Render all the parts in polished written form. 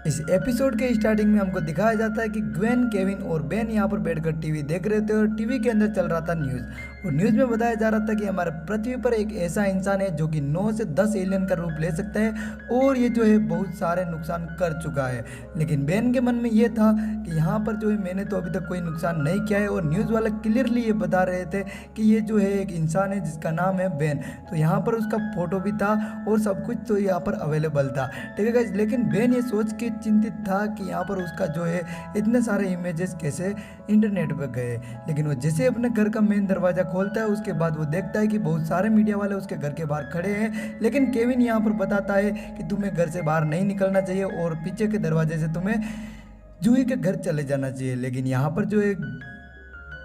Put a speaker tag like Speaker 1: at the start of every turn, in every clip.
Speaker 1: इस एपिसोड के स्टार्टिंग में हमको दिखाया जाता है कि ग्वेन, केविन और बेन यहाँ पर बैठकर टीवी देख रहे थे और टीवी के अंदर चल रहा था न्यूज़। और न्यूज़ में बताया जा रहा था कि हमारे पृथ्वी पर एक ऐसा इंसान है जो कि 9 से 10 एलियन का रूप ले सकता है और ये जो है बहुत सारे नुकसान कर चुका है। लेकिन बेन के मन में ये था कि यहाँ पर जो है मैंने तो अभी तक कोई नुकसान नहीं किया है, और न्यूज़ वाले क्लियरली ये बता रहे थे कि ये जो है एक इंसान है जिसका नाम है बेन। तो यहाँ पर उसका फोटो भी था और सब कुछ तो यहाँ पर अवेलेबल था, ठीक है गाइस। लेकिन बेन ये सोच के चिंतित था कि यहाँ पर उसका जो है इतने सारे इमेजेस कैसे इंटरनेट पर गए। लेकिन वो जैसे अपने घर का मेन दरवाज़ा खोलता है उसके बाद वो देखता है कि बहुत सारे मीडिया वाले उसके घर के बाहर खड़े हैं। लेकिन केविन यहाँ पर बताता है कि तुम्हें घर से बाहर नहीं निकलना चाहिए और पीछे के दरवाजे से तुम्हें जूही के घर चले जाना चाहिए। लेकिन यहाँ पर जो एक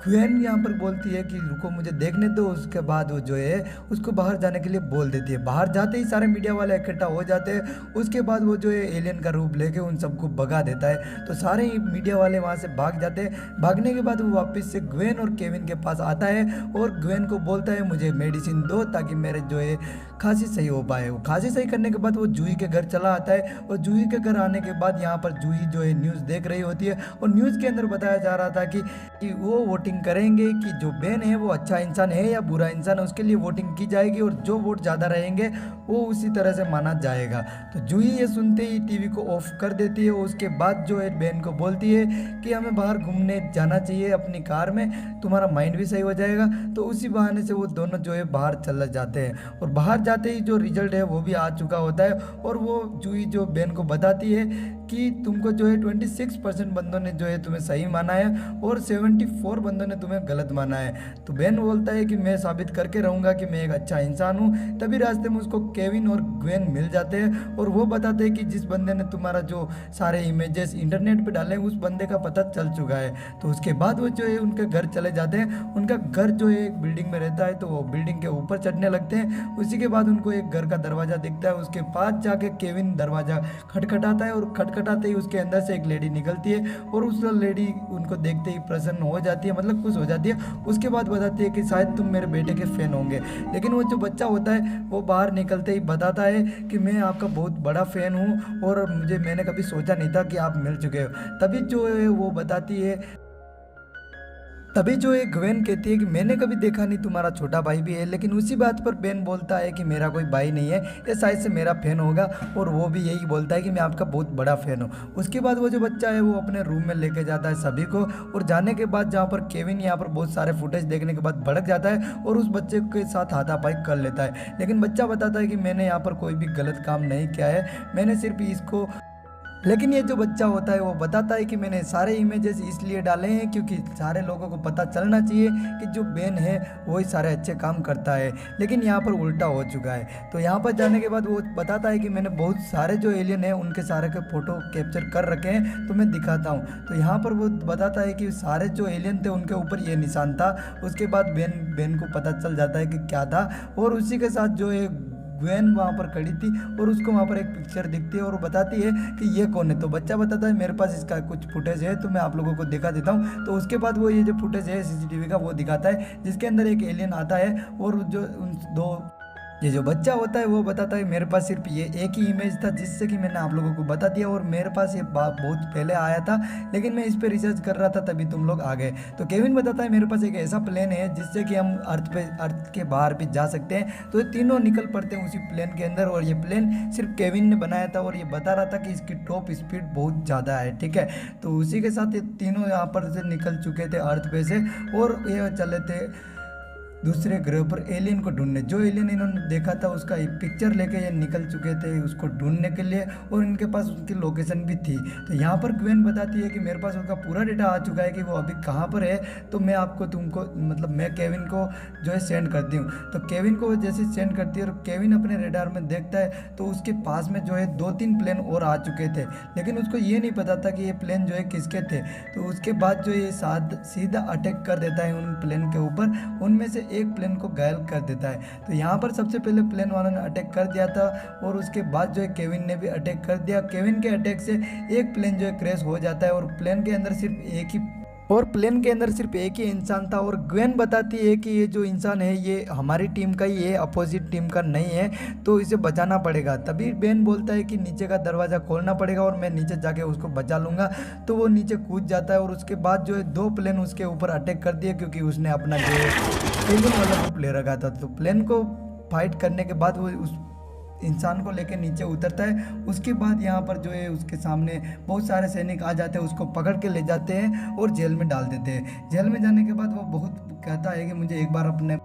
Speaker 1: ग्वेन यहाँ पर बोलती है कि रुको मुझे देखने दो। उसके बाद वो जो है उसको बाहर जाने के लिए बोल देती है। बाहर जाते ही सारे मीडिया वाले इकट्ठा हो जाते हैं। उसके बाद वो जो है एलियन का रूप लेके उन सबको भगा देता है। तो सारे ही मीडिया वाले वहाँ से भाग जाते हैं। भागने के बाद वो वापस से ग्वेन और केविन के पास आता है और ग्वेन को बोलता है मुझे मेडिसिन दो ताकि मेरे जो है खांसी सही हो पाए। वो खांसी सही करने के बाद वो जूही के घर चला आता है और जूही के घर आने के बाद यहाँ पर जूही जो है न्यूज़ देख रही होती है। और न्यूज़ के अंदर बताया जा रहा था कि वो वोटिंग करेंगे कि जो बेन है वो अच्छा इंसान है या बुरा इंसान है, उसके लिए वोटिंग की जाएगी और जो वोट ज़्यादा रहेंगे वो उसी तरह से माना जाएगा। तो जूही ये सुनते ही टीवी को ऑफ कर देती है। उसके बाद जो है बेन को बोलती है कि हमें बाहर घूमने जाना चाहिए अपनी कार में, तुम्हारा माइंड भी सही हो जाएगा। तो उसी बहाने से वो दोनों जो है बाहर चले जाते हैं और बाहर जाते ही जो रिजल्ट है वो भी आ चुका होता है। और वो जूही जो बेन को बताती है कि तुमको जो है 26% बंदों ने जो है तुम्हें सही माना है और 74 बंदों ने तुम्हें गलत माना है। तो बेन बोलता है कि मैं साबित करके रहूँगा कि मैं एक अच्छा इंसान हूँ। तभी रास्ते में उसको केविन और ग्वेन मिल जाते हैं और वो बताते हैं कि जिस बंदे ने तुम्हारा जो सारे इमेजेस इंटरनेट पे डाले उस बंदे का पता चल चुका है। तो उसके बाद वो जो है उनके घर चले जाते हैं। उनका घर जो है एक बिल्डिंग में रहता है, तो वो बिल्डिंग के ऊपर चढ़ने लगते हैं। उसी के बाद उनको एक घर का दरवाज़ा दिखता है। उसके पास जाके केविन दरवाज़ा खटखटाता है और खटखटाते ही उसके अंदर से एक लेडी निकलती है और उस लेडी उनको देखते ही प्रसन्न हो जाती है, मतलब खुश हो जाती है। उसके बाद बताती है कि शायद तुम मेरे बेटे के फैन होंगे। लेकिन वो जो बच्चा होता है वो बाहर निकलते ही बताता है कि मैं आपका बहुत बड़ा फ़ैन हूँ और मैंने कभी सोचा नहीं था कि आप मिल चुके हो। तभी जो है वो बताती है, तभी जो एक ग्वेन कहती है कि मैंने कभी देखा नहीं, तुम्हारा छोटा भाई भी है। लेकिन उसी बात पर बेन बोलता है कि मेरा कोई भाई नहीं है, ये शायद से मेरा फ़ैन होगा। और वो भी यही बोलता है कि मैं आपका बहुत बड़ा फ़ैन हूँ। उसके बाद वो जो बच्चा है वो अपने रूम में लेके जाता है सभी को। और जाने के बाद जहाँ पर केविन यहाँ पर बहुत सारे फुटेज देखने के बाद भड़क जाता है और उस बच्चे के साथ हाथापाई कर लेता है। लेकिन बच्चा बताता है कि मैंने यहाँ पर कोई भी गलत काम नहीं किया है, मैंने सिर्फ इसको। लेकिन ये जो बच्चा होता है वो बताता है कि मैंने सारे इमेजेस इसलिए डाले हैं क्योंकि सारे लोगों को पता चलना चाहिए कि जो बेन है वो ही सारे अच्छे काम करता है। लेकिन यहाँ पर उल्टा हो चुका है। तो यहाँ पर जाने के बाद वो बताता है कि मैंने बहुत सारे जो एलियन हैं उनके सारे के फ़ोटो कैप्चर कर रखे हैं, तो मैं दिखाता हूँ। तो यहाँ पर वो बताता है कि सारे जो एलियन थे उनके ऊपर ये निशान था। उसके बाद बेन को पता चल जाता है कि क्या था। और उसी के साथ जो है ग्वेन वहाँ पर खड़ी थी और उसको वहाँ पर एक पिक्चर दिखती है और वो बताती है कि ये कौन है। तो बच्चा बताता है मेरे पास इसका कुछ फुटेज है, तो मैं आप लोगों को दिखा देता हूँ। तो उसके बाद वो ये जो फुटेज है सीसीटीवी का वो दिखाता है जिसके अंदर एक एलियन आता है और जो उन दो ये जो बच्चा होता है वो बताता है मेरे पास सिर्फ ये एक ही इमेज था जिससे कि मैंने आप लोगों को बता दिया और मेरे पास ये बात बहुत पहले आया था, लेकिन मैं इस पे रिसर्च कर रहा था तभी तुम लोग आ गए। तो केविन बताता है मेरे पास एक ऐसा प्लेन है जिससे कि हम अर्थ के बाहर भी जा सकते हैं। तो ये तीनों निकल पड़ते हैं उसी प्लेन के अंदर और ये प्लेन सिर्फ केविन ने बनाया था और ये बता रहा था कि इसकी टॉप स्पीड बहुत ज़्यादा है, ठीक है। तो उसी के साथ ये तीनों यहाँ पर से निकल चुके थे अर्थ पे से और ये चले थे दूसरे ग्रह पर एलियन को ढूंढने। जो एलियन इन्होंने देखा था उसका एक पिक्चर लेके ये निकल चुके थे उसको ढूंढने के लिए और इनके पास उसकी लोकेशन भी थी। तो यहाँ पर ग्वेन बताती है कि मेरे पास उसका पूरा डेटा आ चुका है कि वो अभी कहाँ पर है, तो मैं आपको तुमको मतलब मैं केविन को जो है सेंड करती हूँ। तो केविन को जैसे सेंड करती है और केविन अपने रेडार में देखता है तो उसके पास में जो है 2-3 प्लेन और आ चुके थे, लेकिन उसको ये नहीं पता था कि ये प्लेन जो है किसके थे। तो उसके बाद जो ये सीधा अटैक कर देता है उन प्लेन के ऊपर, उनमें से एक प्लेन को घायल कर देता है। तो यहाँ पर सबसे पहले प्लेन वालों ने अटैक कर दिया था और उसके बाद जो है केविन ने भी अटैक कर दिया। केविन के अटैक से एक प्लेन जो है क्रैश हो जाता है और प्लेन के अंदर सिर्फ एक ही और प्लेन के अंदर सिर्फ एक ही इंसान था और ग्वेन बताती है कि ये जो इंसान है ये हमारी टीम का ही है, अपोजिट टीम का नहीं है, तो इसे बचाना पड़ेगा। तभी बेन बोलता है कि नीचे का दरवाज़ा खोलना पड़ेगा और मैं नीचे जाके उसको बचा लूँगा। तो वो नीचे कूद जाता है और उसके बाद जो है 2 प्लेन उसके ऊपर अटैक कर दिए, क्योंकि उसने अपना जो है केविन वाला ग्रुप ले रखा था। तो प्लेन को फाइट करने के बाद वो उस इंसान को लेकर नीचे उतरता है। उसके बाद यहाँ पर जो है उसके सामने बहुत सारे सैनिक आ जाते हैं, उसको पकड़ के ले जाते हैं और जेल में डाल देते हैं। जेल में जाने के बाद वो बहुत कहता है कि मुझे एक बार अपने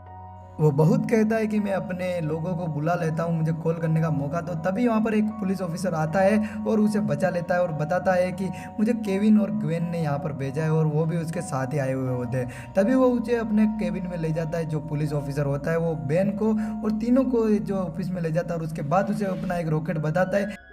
Speaker 1: वो बहुत कहता है कि मैं अपने लोगों को बुला लेता हूँ, मुझे कॉल करने का मौका दो। तभी वहाँ पर एक पुलिस ऑफिसर आता है और उसे बचा लेता है और बताता है कि मुझे केविन और ग्वेन ने यहाँ पर भेजा है और वो भी उसके साथ ही आए हुए होते हैं। तभी वो उसे अपने केबिन में ले जाता है, जो पुलिस ऑफिसर होता है वो बेन को और तीनों को जो ऑफिस में ले जाता है और उसके बाद उसे अपना एक रॉकेट बताता है,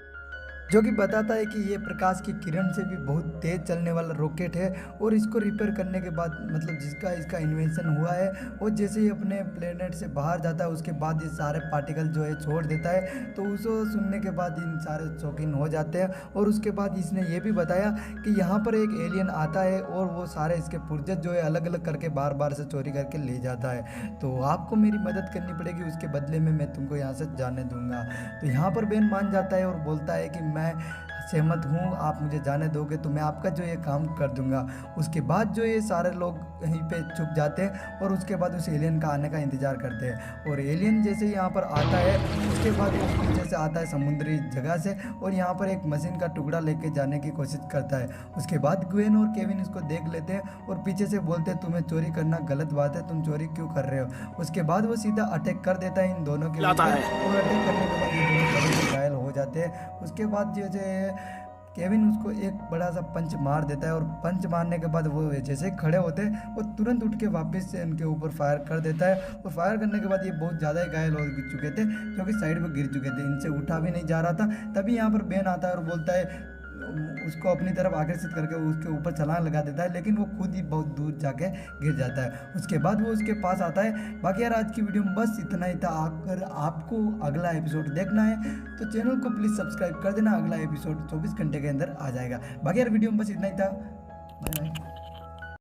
Speaker 1: जो कि बताता है कि ये प्रकाश की किरण से भी बहुत तेज़ चलने वाला रॉकेट है। और इसको रिपेयर करने के बाद मतलब जिसका इसका इन्वेंशन हुआ है वो जैसे ही अपने प्लेनेट से बाहर जाता है उसके बाद ये सारे पार्टिकल जो है छोड़ देता है। तो उसको सुनने के बाद इन सारे शौकीन हो जाते हैं। और उसके बाद इसने ये भी बताया कि यहाँ पर एक एलियन आता है और वो सारे इसके पुर्जे जो है अलग अलग करके बार बार से चोरी करके ले जाता है। तो आपको मेरी मदद करनी पड़ेगी, उसके बदले में मैं तुमको यहाँ से जाने दूंगा। तो यहाँ पर बेन मान जाता है और बोलता है कि मैं सहमत हूँ, आप मुझे जाने दोगे तो मैं आपका जो ये काम कर दूंगा। उसके बाद जो ये सारे लोग यहीं पे छुप जाते हैं और उसके बाद उस एलियन का आने का इंतज़ार करते हैं। और एलियन जैसे यहाँ पर आता है उसके बाद वो पीछे से आता है समुद्री जगह से और यहाँ पर एक मशीन का टुकड़ा लेके जाने की कोशिश करता है। उसके बाद ग्वेन और केविन इसको देख लेते हैं और पीछे से बोलते हैं तुम्हें चोरी करना गलत बात है, तुम चोरी क्यों कर रहे हो। उसके बाद वो सीधा अटैक कर देता है इन दोनों के ऊपर और अटैक करने के बाद ये दोनों घायल हो जाते हैं। उसके बाद जो है केविन उसको एक बड़ा सा पंच मार देता है और पंच मारने के बाद वो जैसे खड़े होते हैं वो तुरंत उठ के वापस से उनके ऊपर फायर कर देता है। और फायर करने के बाद ये बहुत ज़्यादा ही घायल हो चुके थे, जो कि साइड पर गिर चुके थे, इनसे उठा भी नहीं जा रहा था। तभी यहाँ पर बेन आता है और बोलता है उसको अपनी तरफ आकर्षित करके उसके ऊपर छलांग लगा देता है, लेकिन वो खुद ही बहुत दूर जाके गिर जाता है। उसके बाद वो उसके पास आता है। बाकी यार आज की वीडियो में बस इतना ही था। अगर आपको अगला एपिसोड देखना है तो चैनल को प्लीज़ सब्सक्राइब कर देना, अगला एपिसोड 24 घंटे के अंदर आ जाएगा। बाकी यार वीडियो में बस इतना ही था। Bye bye.